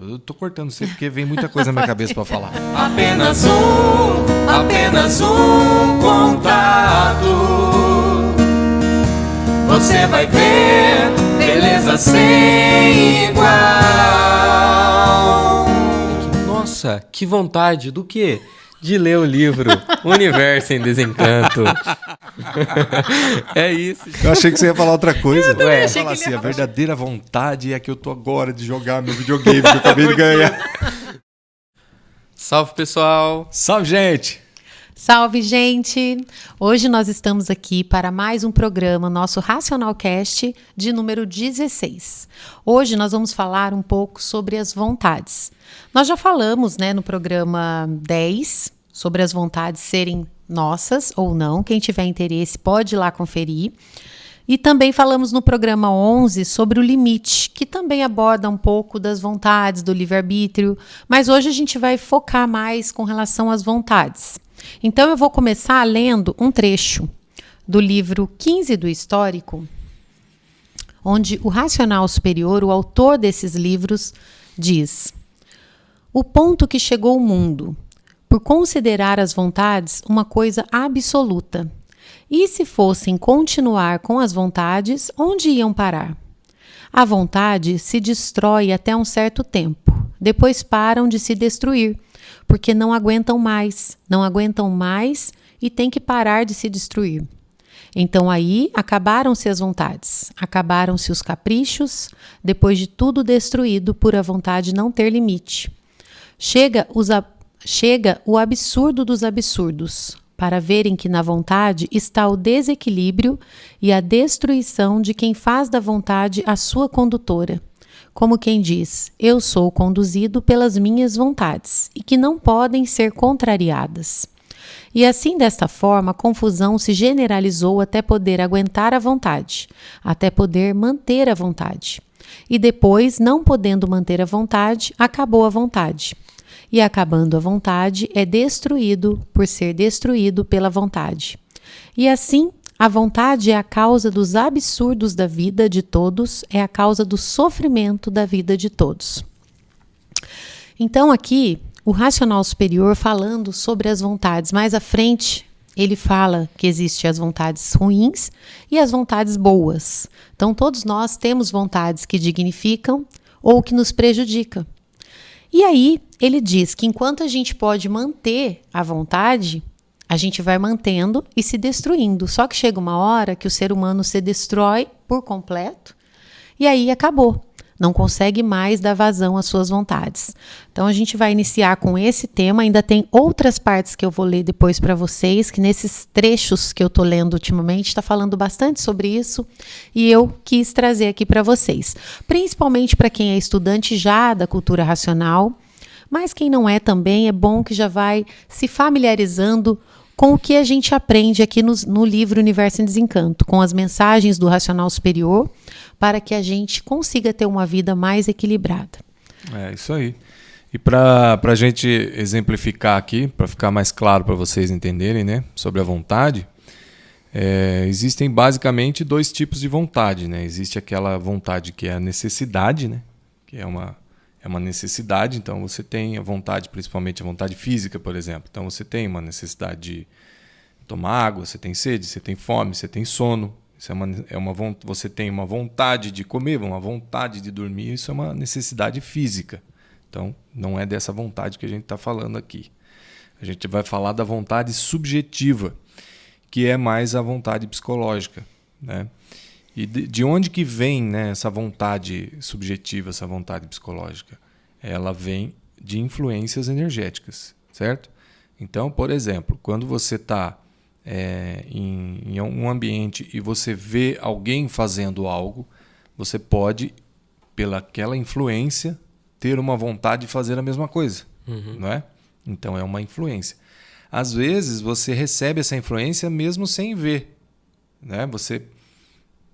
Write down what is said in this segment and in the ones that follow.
Eu tô cortando você porque vem muita coisa na minha cabeça para falar. Apenas um contato. Você vai ver beleza sem igual. Nossa, que vontade do quê? De ler o livro Universo em Desencanto. É isso. Eu achei que você ia falar outra coisa. Eu ia falar assim, a verdadeira vontade é que eu tô agora de jogar meu videogame que eu acabei de ganhar. Salve, pessoal. Salve, gente. Salve, gente! Hoje nós estamos aqui para mais um programa, nosso Racionalcast de número 16. Hoje nós vamos falar um pouco sobre as vontades. Nós já falamos, no programa 10 sobre as vontades serem nossas ou não. Quem tiver interesse pode ir lá conferir. E também falamos no programa 11 sobre o limite, que também aborda um pouco das vontades, do livre-arbítrio. Mas hoje a gente vai focar mais com relação às vontades. Então eu vou começar lendo um trecho do livro 15 do Histórico, onde o Racional Superior, o autor desses livros, diz: o ponto que chegou o mundo, por considerar as vontades uma coisa absoluta. E se fossem continuar com as vontades, onde iam parar? A vontade se destrói até um certo tempo, depois param de se destruir, porque não aguentam mais e têm que parar de se destruir. Então aí acabaram-se as vontades, acabaram-se os caprichos, depois de tudo destruído por a vontade não ter limite. Chega o absurdo dos absurdos, para verem que na vontade está o desequilíbrio e a destruição de quem faz da vontade a sua condutora. Como quem diz, eu sou conduzido pelas minhas vontades e que não podem ser contrariadas. E assim, desta forma, a confusão se generalizou até poder aguentar a vontade, até poder manter a vontade. E depois, não podendo manter a vontade, acabou a vontade. E acabando a vontade, é destruído por ser destruído pela vontade. E assim, a vontade é a causa dos absurdos da vida de todos, é a causa do sofrimento da vida de todos. Então aqui, o Racional Superior falando sobre as vontades. Mais à frente, ele fala que existem as vontades ruins e as vontades boas. Então todos nós temos vontades que dignificam ou que nos prejudicam. E aí, ele diz que enquanto a gente pode manter a vontade, a gente vai mantendo e se destruindo. Só que chega uma hora que o ser humano se destrói por completo e aí acabou. Não consegue mais dar vazão às suas vontades. Então a gente vai iniciar com esse tema. Ainda tem outras partes que eu vou ler depois para vocês, que nesses trechos que eu estou lendo ultimamente está falando bastante sobre isso e eu quis trazer aqui para vocês. Principalmente para quem é estudante já da cultura racional, mas quem não é também, é bom que já vai se familiarizando com o que a gente aprende aqui no livro Universo em Desencanto, com as mensagens do Racional Superior, para que a gente consiga ter uma vida mais equilibrada. É isso aí. E para a gente exemplificar aqui, para ficar mais claro para vocês entenderem, sobre a vontade, existem basicamente dois tipos de vontade. Existe aquela vontade que é a necessidade, que é uma necessidade. Então você tem a vontade, principalmente a vontade física, por exemplo. Então você tem uma necessidade de tomar água, você tem sede, você tem fome, você tem sono. Você tem uma vontade de comer, uma vontade de dormir. Isso é uma necessidade física. Então não é dessa vontade que a gente está falando aqui. A gente vai falar da vontade subjetiva, que é mais a vontade psicológica, E de onde que vem, essa vontade subjetiva, essa vontade psicológica? Ela vem de influências energéticas, certo? Então, por exemplo, quando você está em um ambiente e você vê alguém fazendo algo, você pode, pelaquela influência, ter uma vontade de fazer a mesma coisa, não é? Então, é uma influência. Às vezes, você recebe essa influência mesmo sem ver, Você...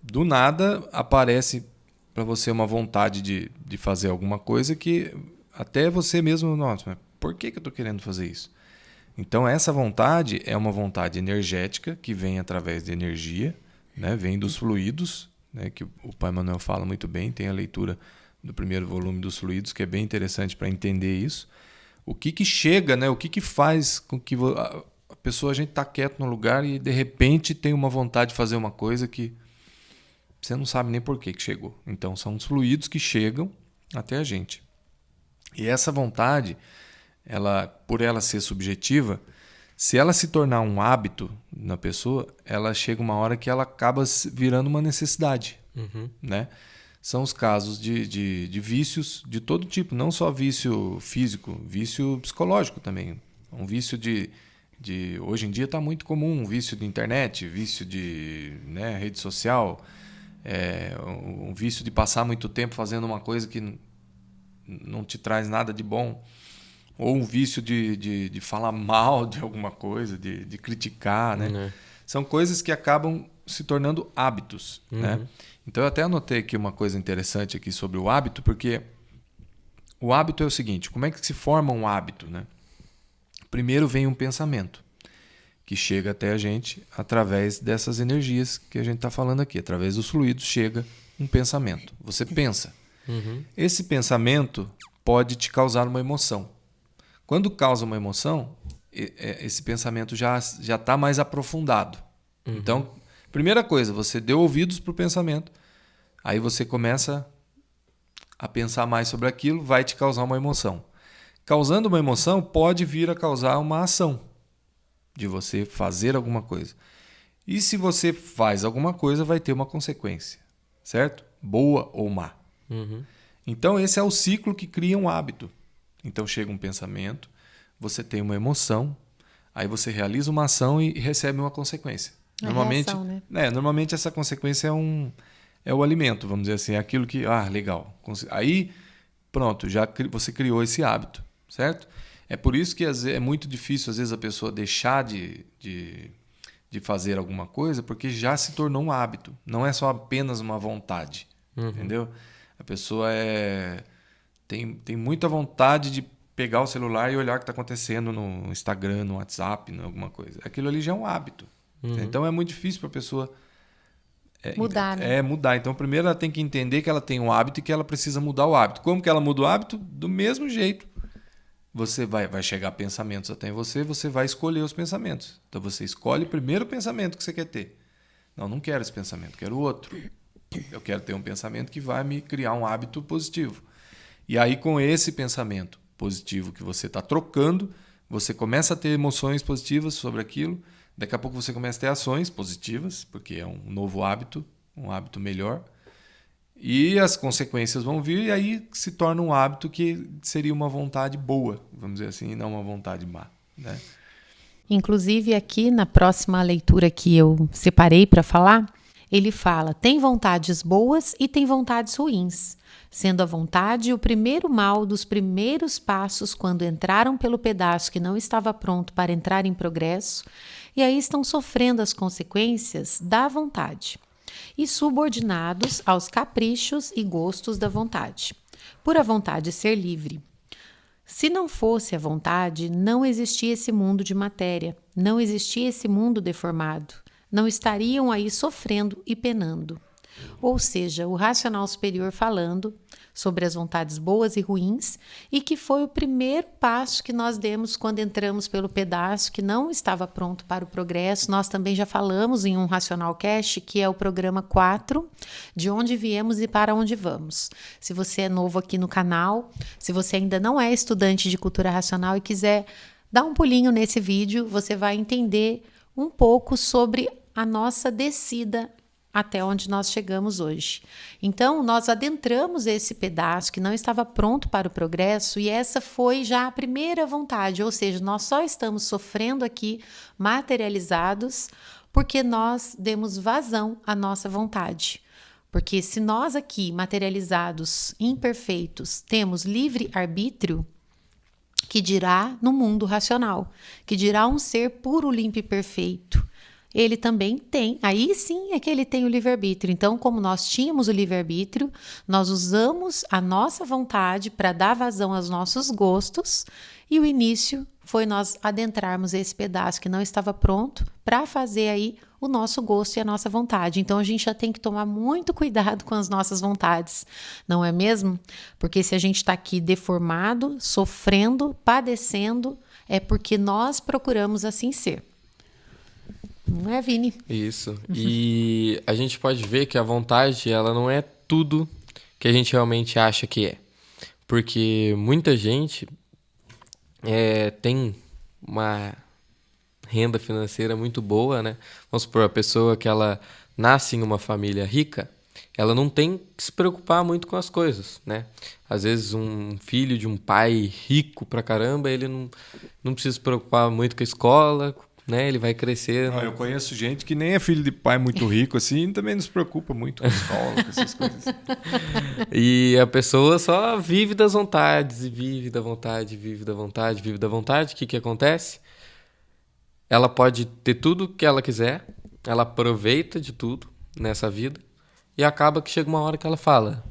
do nada aparece para você uma vontade de fazer alguma coisa que até você mesmo, nossa, mas por que eu estou querendo fazer isso? Então essa vontade é uma vontade energética que vem através de energia, vem dos fluidos, que o Pai Manuel fala muito bem, tem a leitura do primeiro volume dos fluidos, que é bem interessante para entender isso. O que chega, né? O que faz com que a pessoa, a gente está quieto no lugar e de repente tem uma vontade de fazer uma coisa que você não sabe nem por que chegou. Então são os fluidos que chegam até a gente. E essa vontade, por ela ser subjetiva, se ela se tornar um hábito na pessoa, ela chega uma hora que ela acaba virando uma necessidade. Né? São os casos de vícios de todo tipo, não só vício físico, vício psicológico também. Um vício hoje em dia está muito comum, um vício de internet, vício de, né, rede social, um vício de passar muito tempo fazendo uma coisa que não te traz nada de bom, ou um vício de falar mal de alguma coisa, de criticar, né? São coisas que acabam se tornando hábitos, né? Então eu até anotei aqui uma coisa interessante aqui sobre o hábito, porque o hábito é o seguinte: como é que se forma um hábito, né? Primeiro vem um pensamento que chega até a gente através dessas energias que a gente está falando aqui, através dos fluidos chega um pensamento. Você pensa. Esse pensamento pode te causar uma emoção. Quando causa uma emoção, esse pensamento já está mais aprofundado. Então, primeira coisa, você deu ouvidos para o pensamento, aí você começa a pensar mais sobre aquilo, vai te causar uma emoção. Causando uma emoção, pode vir a causar uma ação de você fazer alguma coisa. E se você faz alguma coisa, vai ter uma consequência, certo? Boa ou má. Então, esse é o ciclo que cria um hábito. Então, chega um pensamento, você tem uma emoção, aí você realiza uma ação e recebe uma consequência. Normalmente, reação, né? Normalmente essa consequência é o alimento, vamos dizer assim, é aquilo que, legal. Aí, pronto, você criou esse hábito, certo? É por isso que é muito difícil, às vezes, a pessoa deixar de fazer alguma coisa, porque já se tornou um hábito. Não é só apenas uma vontade, entendeu? A pessoa tem muita vontade de pegar o celular e olhar o que está acontecendo no Instagram, no WhatsApp, em alguma coisa. Aquilo ali já é um hábito. Então é muito difícil para a pessoa mudar, né? Mudar. Então primeiro ela tem que entender que ela tem um hábito e que ela precisa mudar o hábito. Como que ela muda o hábito? Do mesmo jeito. Você vai chegar pensamentos até em você vai escolher os pensamentos. Então você escolhe o primeiro pensamento que você quer ter. Não quero esse pensamento, quero outro. Eu quero ter um pensamento que vai me criar um hábito positivo. E aí com esse pensamento positivo que você está trocando, você começa a ter emoções positivas sobre aquilo. Daqui a pouco você começa a ter ações positivas, porque é um novo hábito, um hábito melhor. E as consequências vão vir e aí se torna um hábito que seria uma vontade boa, vamos dizer assim, e não uma vontade má, né? Inclusive aqui na próxima leitura que eu separei para falar, ele fala: tem vontades boas e tem vontades ruins, sendo a vontade o primeiro mal dos primeiros passos quando entraram pelo pedaço que não estava pronto para entrar em progresso, e aí estão sofrendo as consequências da vontade e subordinados aos caprichos e gostos da vontade, por a vontade ser livre. Se não fosse a vontade, não existia esse mundo de matéria, não existia esse mundo deformado, não estariam aí sofrendo e penando. Ou seja, o racional superior falando sobre as vontades boas e ruins, e que foi o primeiro passo que nós demos quando entramos pelo pedaço que não estava pronto para o progresso. Nós também já falamos em um Racional Cast, que é o programa 4, de onde viemos e para onde vamos. Se você é novo aqui no canal, se você ainda não é estudante de cultura racional e quiser dar um pulinho nesse vídeo, você vai entender um pouco sobre a nossa descida até onde nós chegamos hoje. Então, nós adentramos esse pedaço que não estava pronto para o progresso, e essa foi já a primeira vontade, ou seja, nós só estamos sofrendo aqui, materializados, porque nós demos vazão à nossa vontade. Porque se nós aqui, materializados, imperfeitos, temos livre arbítrio, que dirá no mundo racional, que dirá um ser puro, limpo e perfeito, ele também tem, aí sim é que ele tem o livre-arbítrio. Então, como nós tínhamos o livre-arbítrio, nós usamos a nossa vontade para dar vazão aos nossos gostos, e o início foi nós adentrarmos esse pedaço que não estava pronto para fazer aí o nosso gosto e a nossa vontade. Então a gente já tem que tomar muito cuidado com as nossas vontades, não é mesmo? Porque se a gente está aqui deformado, sofrendo, padecendo, é porque nós procuramos assim ser. Não é, Vini? Isso. E a gente pode ver que a vontade, ela não é tudo que a gente realmente acha que é. Porque muita gente tem uma renda financeira muito boa, né? Vamos supor, a pessoa que ela nasce em uma família rica, ela não tem que se preocupar muito com as coisas, né? Às vezes um filho de um pai rico pra caramba, ele não precisa se preocupar muito com a escola, né? Ele vai crescer. Eu conheço gente que nem é filho de pai muito rico assim, também não se preocupa muito com a escola, com essas coisas. E a pessoa só vive das vontades, e vive da vontade, vive da vontade, vive da vontade. O que acontece? Ela pode ter tudo que ela quiser, ela aproveita de tudo nessa vida, e acaba que chega uma hora que ela fala: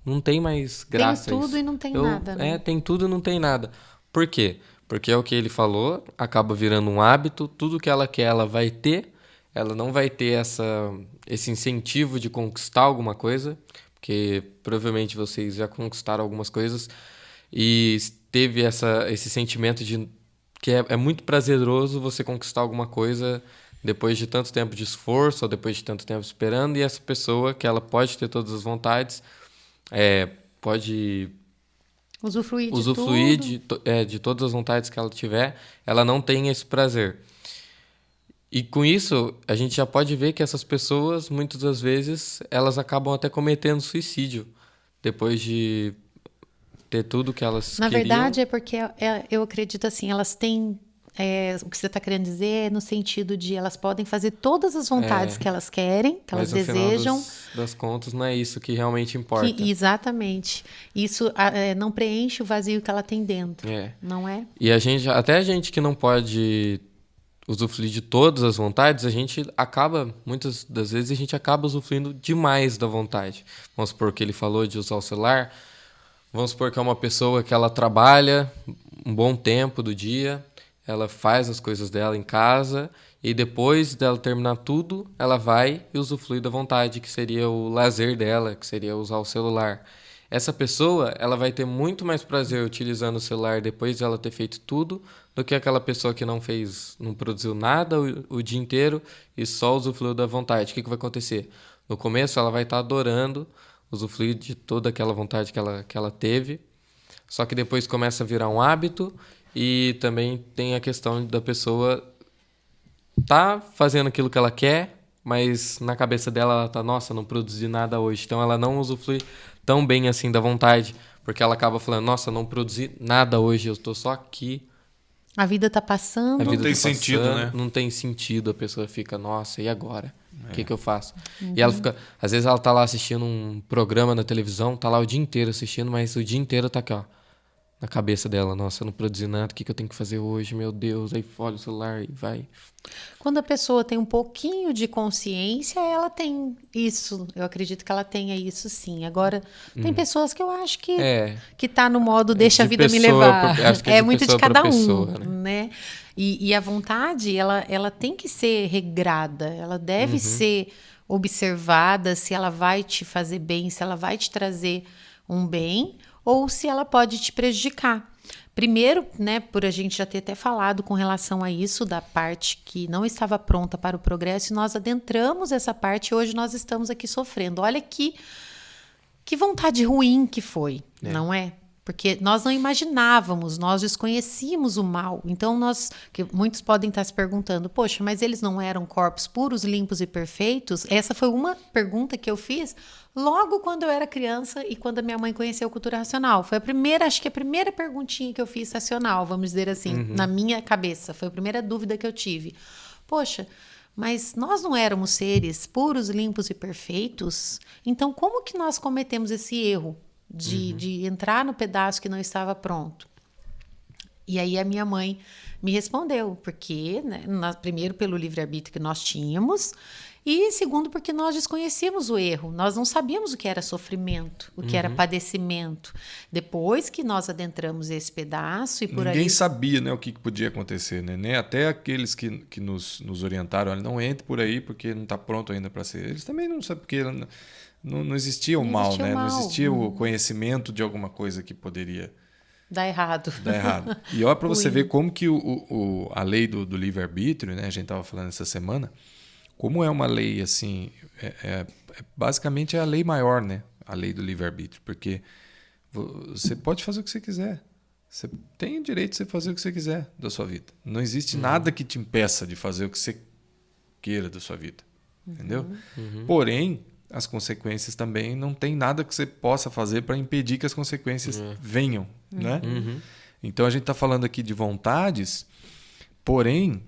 não tem mais graça Tem tudo isso. e não tem nada, né? Tem tudo e não tem nada. Por quê? Porque é o que ele falou, acaba virando um hábito, tudo que ela quer ela vai ter, ela não vai ter esse incentivo de conquistar alguma coisa, porque provavelmente vocês já conquistaram algumas coisas e teve esse sentimento de que é muito prazeroso você conquistar alguma coisa depois de tanto tempo de esforço ou depois de tanto tempo esperando, e essa pessoa que ela pode ter todas as vontades, pode Usufruir de todas as vontades que ela tiver, ela não tem esse prazer. E com isso, a gente já pode ver que essas pessoas, muitas das vezes, elas acabam até cometendo suicídio depois de ter tudo que elas Na queriam. verdade, é porque eu acredito assim, elas têm... o que você está querendo dizer é no sentido de elas podem fazer todas as vontades que elas querem, que elas Mas, desejam. No final das contas, não é isso que realmente importa. Exatamente. Isso não preenche o vazio que ela tem dentro, não é? E até a gente que não pode usufruir de todas as vontades, muitas das vezes, a gente acaba usufruindo demais da vontade. Vamos supor que ele falou de usar o celular. Vamos supor que é uma pessoa que ela trabalha um bom tempo do dia, ela faz as coisas dela em casa e depois dela terminar tudo, ela vai e usufrui da vontade, que seria o lazer dela, que seria usar o celular. Essa pessoa, ela vai ter muito mais prazer utilizando o celular depois de ela ter feito tudo do que aquela pessoa que não produziu nada o dia inteiro e só usufruiu da vontade. O que vai acontecer? No começo, ela vai estar adorando usufruir de toda aquela vontade que ela teve, só que depois começa a virar um hábito. E também tem a questão da pessoa tá fazendo aquilo que ela quer, mas na cabeça dela ela tá, nossa, não produzi nada hoje. Então ela não usufrui tão bem assim da vontade, porque ela acaba falando, nossa, não produzi nada hoje, eu tô só aqui. A vida tá passando. Não tem sentido, né? Não tem sentido, a pessoa fica, nossa, e agora? O que eu faço? E ela fica, às vezes ela tá lá assistindo um programa na televisão, tá lá o dia inteiro assistindo, mas o dia inteiro tá aqui, ó, na cabeça dela, nossa, eu não produzi nada, o que eu tenho que fazer hoje, meu Deus, aí olha o celular e vai. Quando a pessoa tem um pouquinho de consciência, ela tem isso, eu acredito que ela tenha isso sim. Agora, tem pessoas que eu acho que tá no modo deixa a vida me levar. Acho que é muito de cada pessoa, né? E a vontade, ela tem que ser regrada, ela deve ser observada se ela vai te fazer bem, se ela vai te trazer um bem, ou se ela pode te prejudicar. Primeiro, né, por a gente já ter até falado com relação a isso, da parte que não estava pronta para o progresso, e nós adentramos essa parte e hoje nós estamos aqui sofrendo. Olha que vontade ruim que foi, não é? Porque nós não imaginávamos, nós desconhecíamos o mal. Então, que muitos podem estar se perguntando, poxa, mas eles não eram corpos puros, limpos e perfeitos? Essa foi uma pergunta que eu fiz logo quando eu era criança e quando a minha mãe conheceu cultura racional. Foi acho que a primeira perguntinha que eu fiz racional, vamos dizer assim, na minha cabeça. Foi a primeira dúvida que eu tive. Poxa, mas nós não éramos seres puros, limpos e perfeitos? Então, como que nós cometemos esse erro de entrar no pedaço que não estava pronto? E aí a minha mãe me respondeu, porque, né, primeiro pelo livre-arbítrio que nós tínhamos, E segundo, porque nós desconhecíamos o erro, nós não sabíamos o que era sofrimento, o que era padecimento. Depois que nós adentramos esse pedaço e por Ninguém aí... sabia, né, o que podia acontecer, né? Nem até aqueles que nos orientaram, olha, não entre por aí porque não está pronto ainda para ser. Eles também não sabem porque não existia o mal, né? Não existia o conhecimento de alguma coisa que poderia Dá errado. dar errado. E olha para você ver como que a lei do livre-arbítrio, né? A gente estava falando essa semana, como é uma lei assim, basicamente é a lei maior, né? A lei do livre-arbítrio, porque você pode fazer o que você quiser. Você tem o direito de você fazer o que você quiser da sua vida. Não existe nada que te impeça de fazer o que você queira da sua vida. Entendeu? Porém, as consequências também não tem nada que você possa fazer para impedir que as consequências venham. Né? Então a gente está falando aqui de vontades, porém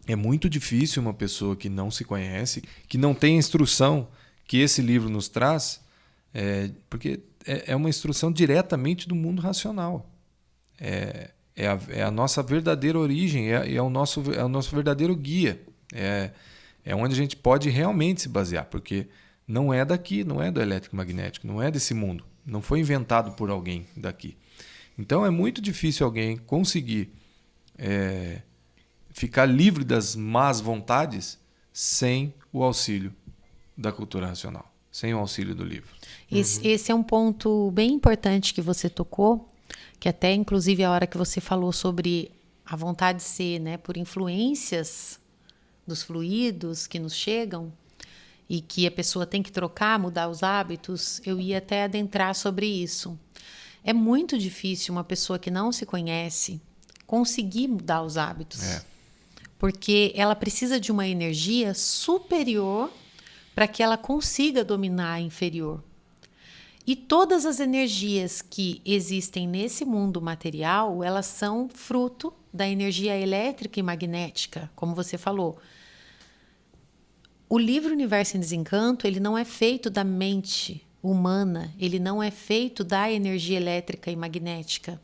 é muito difícil uma pessoa que não se conhece, que não tem a instrução que esse livro nos traz, porque é uma instrução diretamente do mundo racional. É a nossa verdadeira origem, é o nosso verdadeiro guia. É onde a gente pode realmente se basear, porque não é daqui, não é do elétrico magnético, não é desse mundo. Não foi inventado por alguém daqui. Então é muito difícil alguém conseguir ficar livre das más vontades sem o auxílio da cultura racional, sem o auxílio do livro. Esse é um ponto bem importante que você tocou, que até inclusive a hora que você falou sobre a vontade de ser, né, por influências dos fluidos que nos chegam e que a pessoa tem que trocar, mudar os hábitos, eu ia até adentrar sobre isso. É muito difícil uma pessoa que não se conhece conseguir mudar os hábitos. Porque ela precisa de uma energia superior para que ela consiga dominar a inferior. E todas as energias que existem nesse mundo material, elas são fruto da energia elétrica e magnética, como você falou. O livro Universo em Desencanto, ele não é feito da mente humana, ele não é feito da energia elétrica e magnética.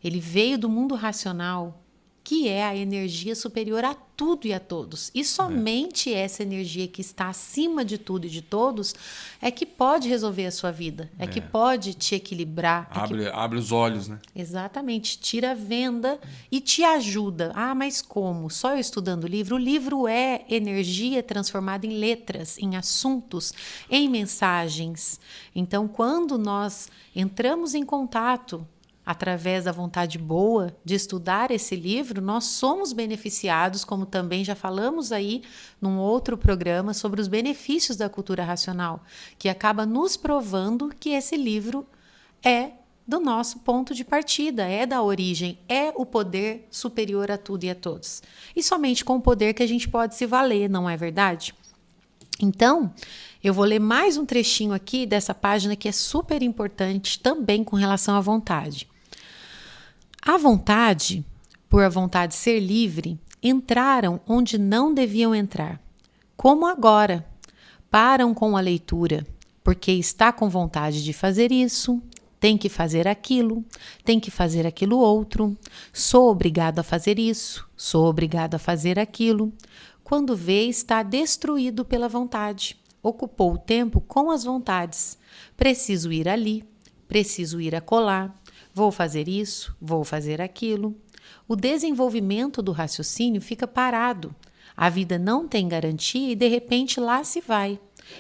Ele veio do mundo racional, que é a energia superior a tudo e a todos. E somente essa energia que está acima de tudo e de todos é que pode resolver a sua vida, que pode te equilibrar. Abre os olhos, né? Exatamente, tira a venda e te ajuda. Ah, mas como? Só eu estudando o livro? O livro é energia transformada em letras, em assuntos, em mensagens. Então, quando nós entramos em contato através da vontade boa de estudar esse livro, nós somos beneficiados, como também já falamos aí num outro programa sobre os benefícios da cultura racional, que acaba nos provando que esse livro é do nosso ponto de partida, é da origem, é o poder superior a tudo e a todos. E somente com o poder que a gente pode se valer, não é verdade? Então, eu vou ler mais um trechinho aqui dessa página que é super importante também com relação à vontade. A vontade, por a vontade ser livre, entraram onde não deviam entrar. Como agora, param com a leitura, porque está com vontade de fazer isso, tem que fazer aquilo outro, sou obrigado a fazer isso, sou obrigado a fazer aquilo. Quando vê, está destruído pela vontade. Ocupou o tempo com as vontades. Preciso ir ali, preciso ir acolá, vou fazer isso, vou fazer aquilo. O desenvolvimento do raciocínio fica parado. A vida não tem garantia e, de repente, lá se vai.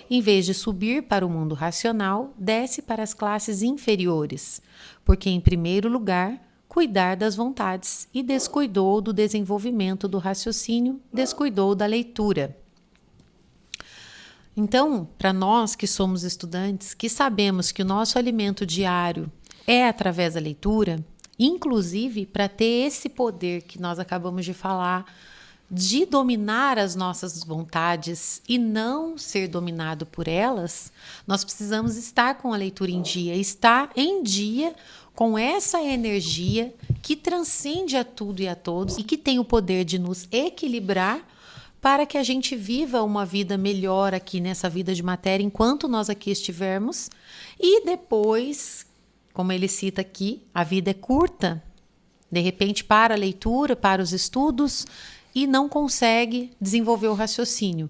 Em vez de subir para o mundo racional, desce para as classes inferiores, porque, em primeiro lugar, cuidar das vontades e descuidou do desenvolvimento do raciocínio, descuidou da leitura. Então, para nós que somos estudantes, que sabemos que o nosso alimento diário é através da leitura, inclusive para ter esse poder que nós acabamos de falar, de dominar as nossas vontades e não ser dominado por elas, nós precisamos estar com a leitura em dia, estar em dia com essa energia que transcende a tudo e a todos e que tem o poder de nos equilibrar para que a gente viva uma vida melhor aqui nessa vida de matéria enquanto nós aqui estivermos. E depois, como ele cita aqui, a vida é curta, de repente para a leitura, para os estudos, e não consegue desenvolver o raciocínio.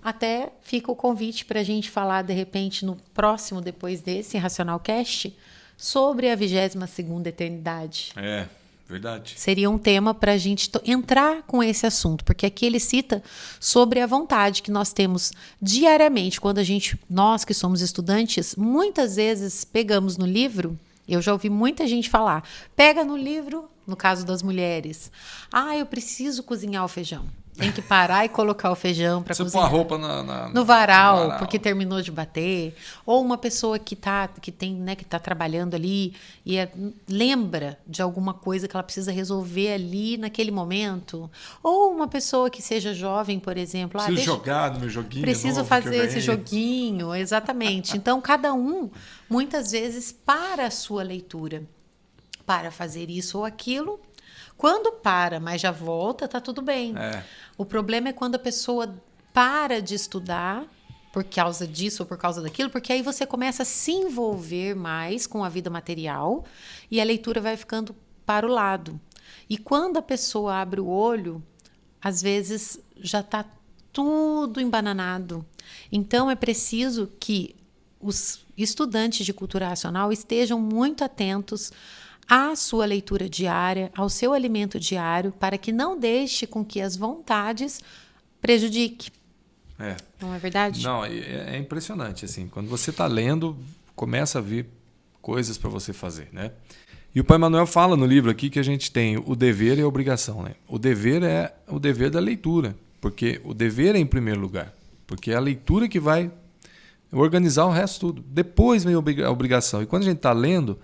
até fica o convite para a gente falar, de repente, no próximo, depois desse, Racional Cast, sobre a 22ª eternidade. É, verdade. Seria um tema para a gente entrar com esse assunto, porque aqui ele cita sobre a vontade que nós temos diariamente, quando nós que somos estudantes, muitas vezes pegamos no livro, eu já ouvi muita gente falar, pega no livro, no caso das mulheres, eu preciso cozinhar o feijão. Tem que parar e colocar o feijão para cozinhar. Você põe a roupa no varal, porque terminou de bater. Ou uma pessoa que tá trabalhando ali e lembra de alguma coisa que ela precisa resolver ali naquele momento. Ou uma pessoa que seja jovem, por exemplo. Preciso jogar no meu joguinho. Preciso fazer esse joguinho, exatamente. Então, cada um, muitas vezes, para a sua leitura, para fazer isso ou aquilo. Quando para, mas já volta, tá tudo bem. O problema é quando a pessoa para de estudar por causa disso ou por causa daquilo, porque aí você começa a se envolver mais com a vida material e a leitura vai ficando para o lado. E quando a pessoa abre o olho, às vezes já está tudo embananado. Então é preciso que os estudantes de cultura racional estejam muito atentos à sua leitura diária, ao seu alimento diário, para que não deixe com que as vontades prejudiquem. Não é verdade? Não, é impressionante. Assim, quando você está lendo, começa a vir coisas para você fazer, né? E o Pai Manuel fala no livro aqui que a gente tem o dever e a obrigação, né? O dever é o dever da leitura, porque o dever é em primeiro lugar, porque é a leitura que vai organizar o resto tudo. Depois vem a obrigação. E quando a gente está lendo,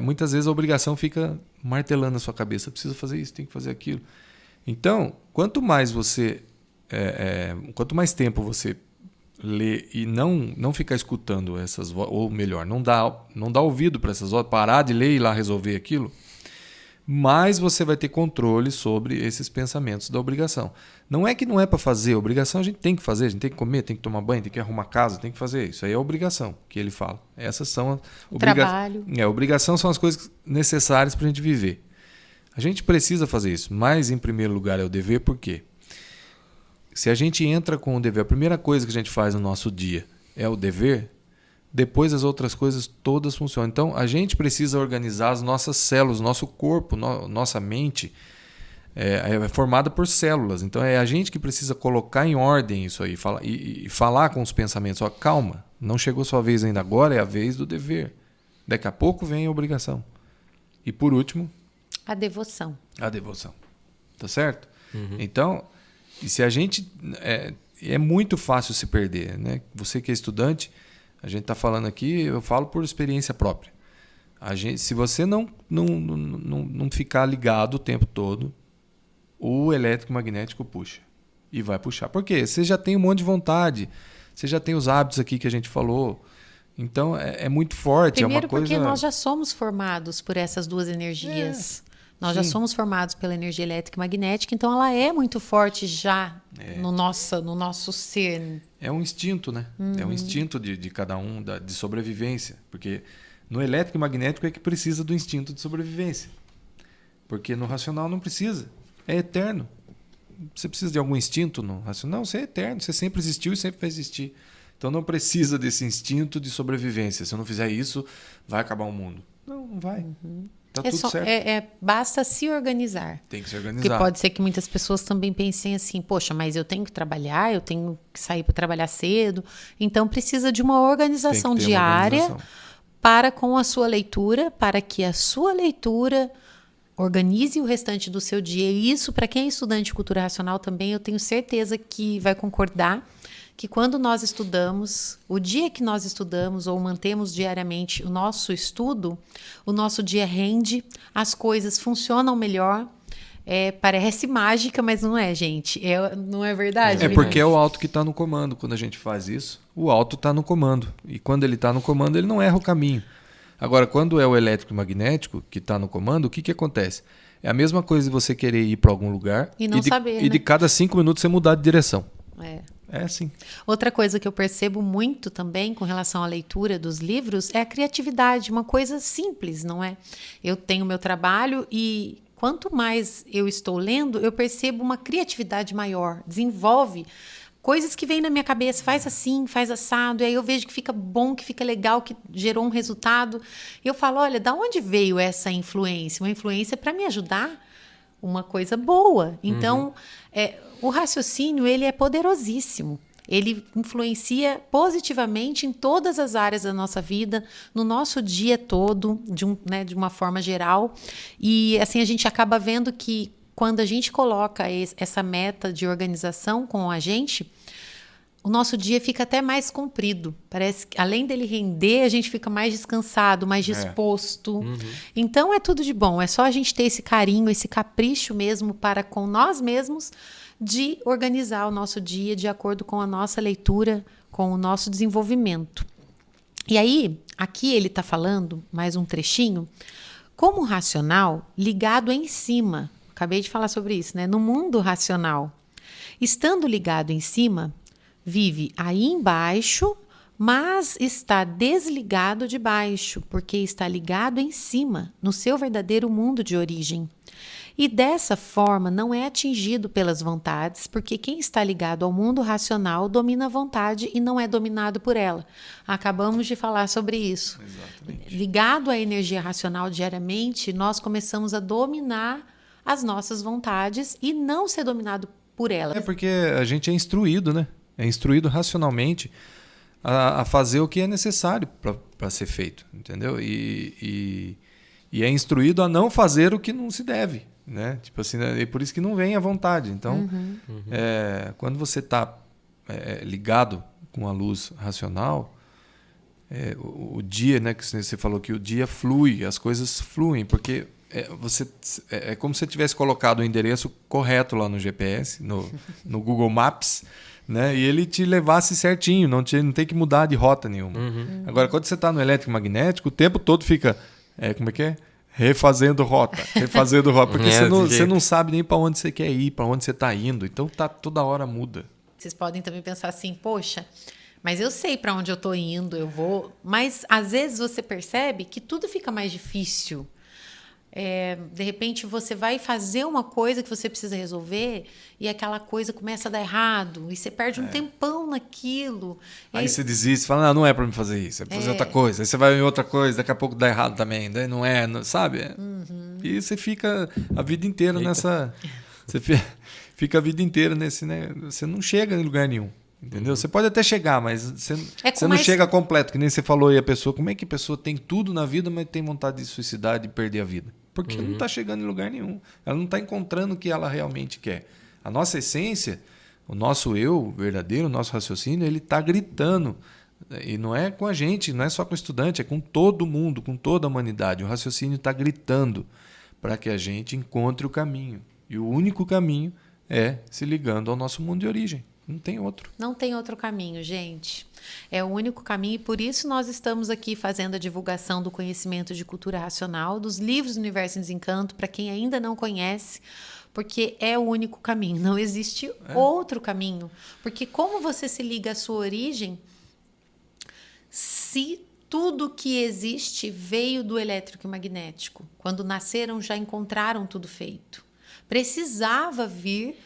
muitas vezes a obrigação fica martelando na sua cabeça. Precisa fazer isso, tem que fazer aquilo. Então, quanto mais tempo você lê e não ficar escutando essas vozes, ou melhor, não dá ouvido para essas vozes, parar de ler e ir lá resolver aquilo, mais você vai ter controle sobre esses pensamentos da obrigação. Não é que não é para fazer, a obrigação a gente tem que fazer, a gente tem que comer, tem que tomar banho, tem que arrumar casa, tem que fazer. Isso aí é a obrigação que ele fala. Essas são trabalho. Obrigação são as coisas necessárias para a gente viver. A gente precisa fazer isso, mas em primeiro lugar é o dever, por quê? Se a gente entra com o dever, a primeira coisa que a gente faz no nosso dia é o dever, depois as outras coisas todas funcionam. Então, a gente precisa organizar as nossas células, nosso corpo, nossa mente é formada por células. Então, é a gente que precisa colocar em ordem isso aí e falar com os pensamentos. Calma, não chegou sua vez ainda, agora é a vez do dever. Daqui a pouco vem a obrigação. E, por último... A devoção. A devoção. Tá certo? Uhum. Então, e se a gente... É muito fácil se perder, né? Você que é estudante... A gente está falando aqui, eu falo por experiência própria. Se você não ficar ligado o tempo todo, o elétrico magnético puxa. E vai puxar. Por quê? Você já tem um monte de vontade. Você já tem os hábitos aqui que a gente falou. Então, é muito forte. Primeiro, é uma coisa... porque nós já somos formados por essas duas energias. Nós já somos formados pela energia elétrica e magnética, então ela é muito forte já no nosso ser. É um instinto, né? É um instinto de cada um, de sobrevivência. Porque no elétrico e magnético é que precisa do instinto de sobrevivência. Porque no racional não precisa. É eterno. Você precisa de algum instinto no racional? Não, você é eterno. Você sempre existiu e sempre vai existir. Então não precisa desse instinto de sobrevivência. Se eu não fizer isso, vai acabar o mundo. Não vai. Tá tudo certo. Basta se organizar. Tem que se organizar. Porque pode ser que muitas pessoas também pensem assim, poxa, mas eu tenho que trabalhar, eu tenho que sair para trabalhar cedo. Então precisa de uma organização diária para com a sua leitura, para que a sua leitura organize o restante do seu dia. E isso, para quem é estudante de cultura racional também, eu tenho certeza que vai concordar que quando nós estudamos, o dia que nós estudamos ou mantemos diariamente o nosso estudo, o nosso dia rende, as coisas funcionam melhor. Parece mágica, mas não é, gente. Não é verdade? É porque é o alto que está no comando. Quando a gente faz isso, o alto está no comando. E quando ele está no comando, ele não erra o caminho. Agora, quando é o elétrico e magnético que está no comando, o que acontece? É a mesma coisa de você querer ir para algum lugar e não saber, e de cada 5 minutos você mudar de direção. É assim. Outra coisa que eu percebo muito também com relação à leitura dos livros é a criatividade, uma coisa simples, não é? Eu tenho meu trabalho e quanto mais eu estou lendo, eu percebo uma criatividade maior, desenvolve coisas que vêm na minha cabeça, faz assim, faz assado, e aí eu vejo que fica bom, que fica legal, que gerou um resultado. E eu falo, olha, da onde veio essa influência? Uma influência para me ajudar, uma coisa boa. Então, o raciocínio, ele é poderosíssimo. Ele influencia positivamente em todas as áreas da nossa vida, no nosso dia todo, de uma forma geral. E assim a gente acaba vendo que quando a gente coloca essa meta de organização com a gente, o nosso dia fica até mais comprido. Parece que, além dele render, a gente fica mais descansado, mais disposto. Então, é tudo de bom. É só a gente ter esse carinho, esse capricho mesmo para com nós mesmos de organizar o nosso dia de acordo com a nossa leitura, com o nosso desenvolvimento. E aí, aqui ele está falando, mais um trechinho, como racional ligado em cima. Acabei de falar sobre isso, né? No mundo racional. Estando ligado em cima, vive aí embaixo, mas está desligado de baixo, porque está ligado em cima, no seu verdadeiro mundo de origem. E dessa forma não é atingido pelas vontades, porque quem está ligado ao mundo racional domina a vontade e não é dominado por ela. Acabamos de falar sobre isso. Exatamente. Ligado à energia racional diariamente, nós começamos a dominar as nossas vontades e não ser dominado por elas. É porque a gente é instruído, né? É instruído racionalmente a fazer o que é necessário para ser feito, entendeu? E é instruído a não fazer o que não se deve, né? Tipo assim, né? E por isso que não vem a vontade. Então, quando você está ligado com a luz racional, o dia, né? Que você falou que o dia flui, as coisas fluem, porque é como se você tivesse colocado o endereço correto lá no GPS, no Google Maps, né? E ele te levasse certinho, não tem que mudar de rota nenhuma. Agora, quando você está no elétrico magnético, o tempo todo fica, como é que é? Refazendo rota, porque você não sabe nem para onde você quer ir, para onde você está indo. Então, toda hora muda. Vocês podem também pensar assim, poxa, mas eu sei para onde eu estou indo, eu vou... Mas, às vezes, você percebe que tudo fica mais difícil. De repente, você vai fazer uma coisa que você precisa resolver e aquela coisa começa a dar errado e você perde um tempão naquilo. Aí você desiste, fala, não é para me fazer isso, é para fazer outra coisa. Aí você vai em outra coisa, daqui a pouco dá errado também, daí não sabe? E você fica a vida inteira nessa... Você fica a vida inteira nesse, né? Você não chega em lugar nenhum. Entendeu? Você pode até chegar, mas você não chega completo, que nem você falou aí a pessoa. Como é que a pessoa tem tudo na vida, mas tem vontade de suicidar, de perder a vida? Porque não está chegando em lugar nenhum. Ela não está encontrando o que ela realmente quer. A nossa essência, o nosso eu verdadeiro, o nosso raciocínio, ele está gritando. E não é com a gente, não é só com o estudante, é com todo mundo, com toda a humanidade. O raciocínio está gritando para que a gente encontre o caminho. E o único caminho é se ligando ao nosso mundo de origem. Não tem outro. Não tem outro caminho, gente. É o único caminho e por isso nós estamos aqui fazendo a divulgação do conhecimento de cultura racional, dos livros do Universo em Desencanto, para quem ainda não conhece, porque é o único caminho. Não existe outro caminho. Porque como você se liga à sua origem, se tudo que existe veio do elétrico e magnético, quando nasceram já encontraram tudo feito. Precisava vir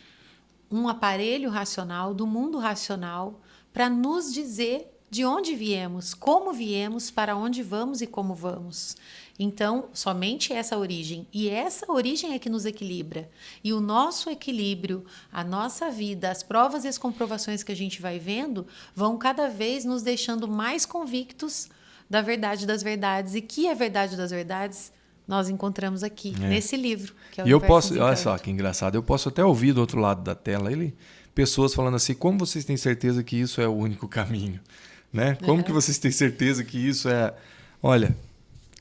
um aparelho racional, do mundo racional, para nos dizer de onde viemos, como viemos, para onde vamos e como vamos. Então, somente essa origem. E essa origem é que nos equilibra. E o nosso equilíbrio, a nossa vida, as provas e as comprovações que a gente vai vendo, vão cada vez nos deixando mais convictos da verdade das verdades. E que a verdade das verdades nós encontramos aqui, nesse livro. Que é o e eu posso, olha só que engraçado, eu posso até ouvir do outro lado da tela pessoas falando assim, como vocês têm certeza que isso é o único caminho? Né? Como que vocês têm certeza que isso é... Olha,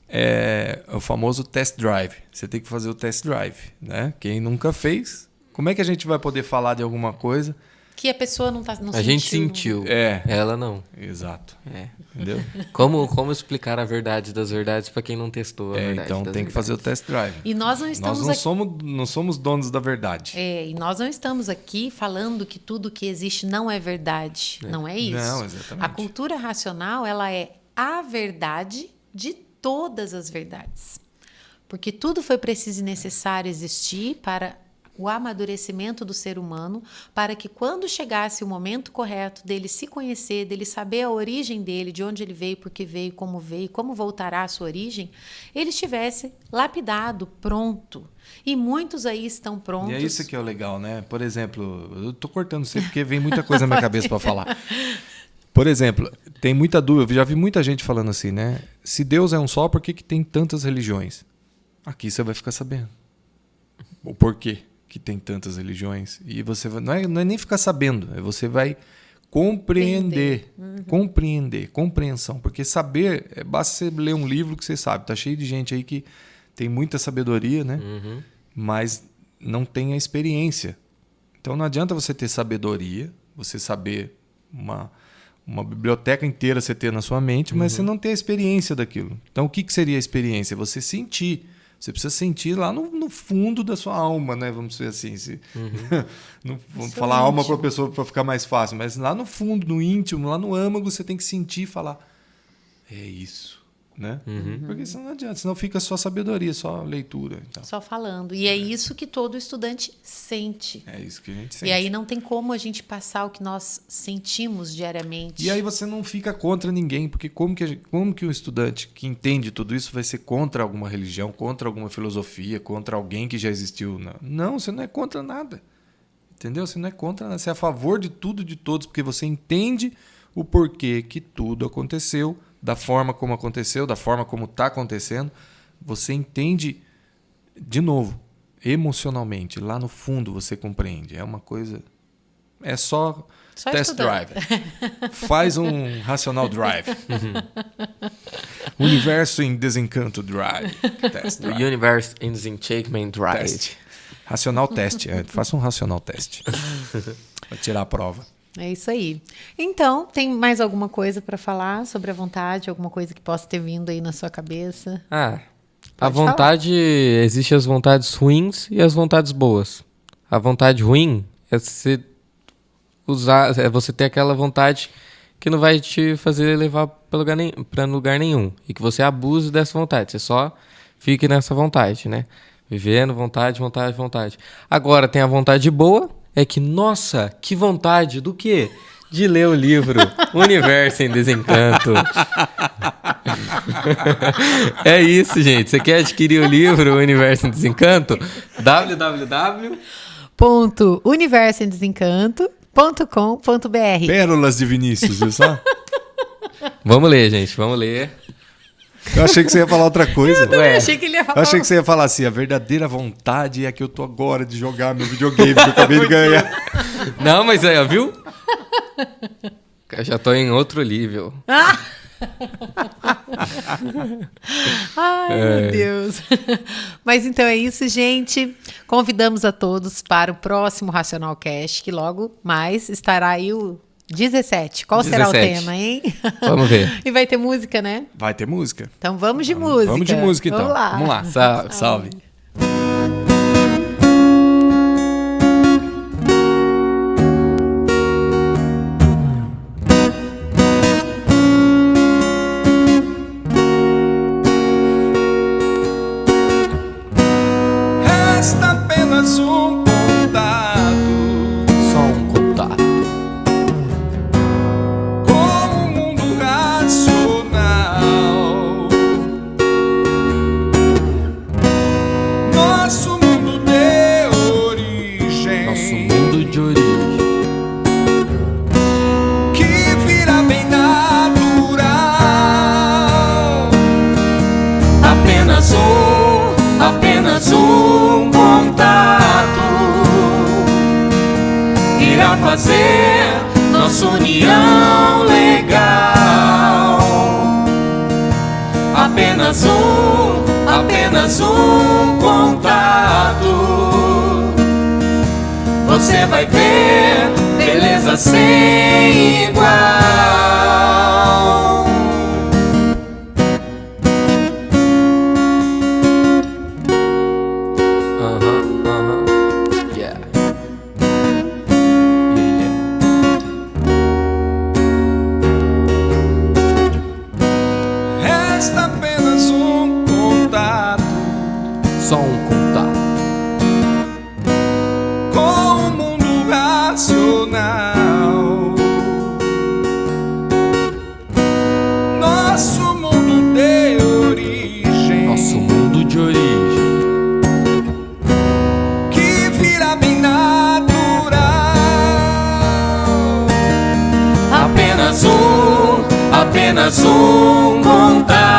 é o famoso test drive. Você tem que fazer o test drive. Né? Quem nunca fez, como é que a gente vai poder falar de alguma coisa que a pessoa não sentiu? A gente sentiu. Ela não. Exato. Entendeu? Como explicar a verdade das verdades para quem não testou a verdade então das tem que fazer o test drive. E nós não estamos nós não somos donos da verdade. E nós não estamos aqui falando que tudo que existe não é verdade. Não é isso. Não, exatamente. A cultura racional, ela é a verdade de todas as verdades. Porque tudo foi preciso e necessário existir para o amadurecimento do ser humano, para que quando chegasse o momento correto dele se conhecer, dele saber a origem dele, de onde ele veio, por que veio, como voltará à sua origem, ele estivesse lapidado, pronto. E muitos aí estão prontos. E é isso que é o legal, né? Por exemplo, eu tô cortando sempre porque vem muita coisa na minha cabeça para falar. Por exemplo, tem muita dúvida, eu já vi muita gente falando assim, né? Se Deus é um só, por que tem tantas religiões? Aqui você vai ficar sabendo o porquê que tem tantas religiões. E você vai, não é nem ficar sabendo, você vai compreender. Compreender, compreensão. Porque saber, basta você ler um livro que você sabe. Tá cheio de gente aí que tem muita sabedoria, né? Mas não tem a experiência. Então não adianta você ter sabedoria, você saber uma biblioteca inteira você ter na sua mente, mas você não ter a experiência daquilo. Então o que seria a experiência? Você sentir. Você precisa sentir lá no fundo da sua alma, né? Vamos dizer assim. Não vamos falar íntimo. Alma para a pessoa para ficar mais fácil, mas lá no fundo, no íntimo, lá no âmago, você tem que sentir e falar: é isso. Né? Porque senão não adianta, senão fica só sabedoria, só leitura. Então. Só falando. E é isso que todo estudante sente. É isso que a gente sente. E aí não tem como a gente passar o que nós sentimos diariamente. E aí você não fica contra ninguém, porque como que o estudante que entende tudo isso vai ser contra alguma religião, contra alguma filosofia, contra alguém que já existiu? Não, você não é contra nada. Entendeu? Você não é contra nada, você é a favor de tudo e de todos, porque você entende o porquê que tudo aconteceu, da forma como aconteceu, da forma como está acontecendo. Você entende, de novo, emocionalmente. Lá no fundo você compreende. É uma coisa... É só test drive. Faz um racional drive. Universo em desencanto drive. Test drive. Universe in Desenchantment drive. Teste. Racional teste. Faça um racional teste. Para tirar a prova. É isso aí. Então, tem mais alguma coisa para falar sobre a vontade? Alguma coisa que possa ter vindo aí na sua cabeça? A vontade... Existem as vontades ruins e as vontades boas. A vontade ruim é você usar... É você ter aquela vontade que não vai te fazer levar para lugar nenhum. E que você abuse dessa vontade. Você só fique nessa vontade, né? Vivendo vontade, vontade, vontade. Agora, tem a vontade boa... É que, nossa, que vontade do quê? De ler o livro Universo em Desencanto. É isso, gente. Você quer adquirir o livro Universo em Desencanto? www.universoemdesencanto.com.br. Pérolas de Vinícius, viu só? Vamos ler, gente. Vamos ler. Eu achei que você ia falar outra coisa. Eu achei que ele ia falar. Eu achei que você ia falar assim: a verdadeira vontade é a que eu tô agora de jogar meu videogame que eu acabei de ganhar. Não, mas aí, ó, viu? Eu já tô em outro nível. Ai, meu Deus. Mas então é isso, gente. Convidamos a todos para o próximo Racional Cast, que logo mais estará aí o 17. Qual 17. Será o tema, hein? Vamos ver. E vai ter música, né? Vai ter música. Então vamos de música. Vamos de música, então. Vamos lá. Salve. Salve. Resta apenas um contato. Só um contato. Apenas um contato irá fazer nossa união legal. Apenas um contato. Você vai ver beleza sem igual. Só um contato. com o mundo racional. Nosso mundo de origem, Nosso mundo de origem, que vira bem natural. Apenas um contato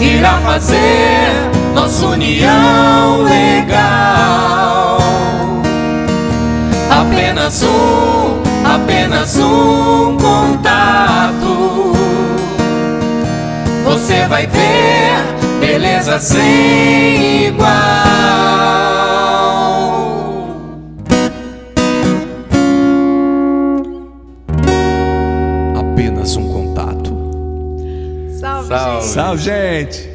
irá fazer nossa união legal. Apenas um contato, você vai ver beleza sem igual. Apenas um contato. Salve, Salve. gente! Salve, gente!